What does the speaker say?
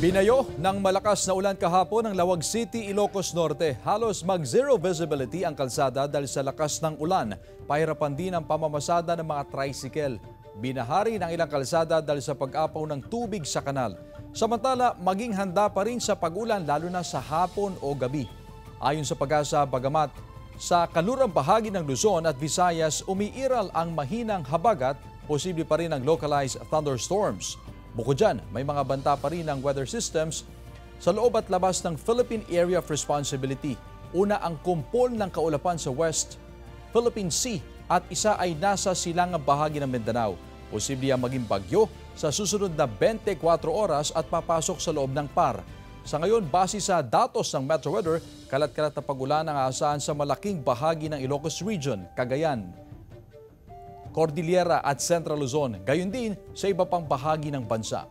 Binayo ng malakas na ulan kahapon ang Lawag City, Ilocos Norte. Halos mag-zero visibility ang kalsada dahil sa lakas ng ulan. Pahirapan din ang pamamasada ng mga tricycle. Binahari ng ilang kalsada dahil sa pag-apaw ng tubig sa kanal. Samantala, maging handa pa rin sa pag-ulan lalo na sa hapon o gabi. Ayon sa Pag-asa, bagamat sa kanlurang bahagi ng Luzon at Visayas umiiral ang mahinang habagat, posible pa rin ang localized thunderstorms. Bukod dyan, may mga banta pa rin ng weather systems sa loob at labas ng Philippine Area of Responsibility. Una ang kumpol ng kaulapan sa West Philippine Sea at isa ay nasa silangang bahagi ng Mindanao. Posible ang maging bagyo sa susunod na 24 oras at papasok sa loob ng PAR. Sa ngayon, base sa datos ng Metro Weather, kalat-kalat na pag-ulan ang aasahan sa malaking bahagi ng Ilocos Region, Cagayan, Cordillera at Central Luzon, gayon din sa iba pang bahagi ng bansa.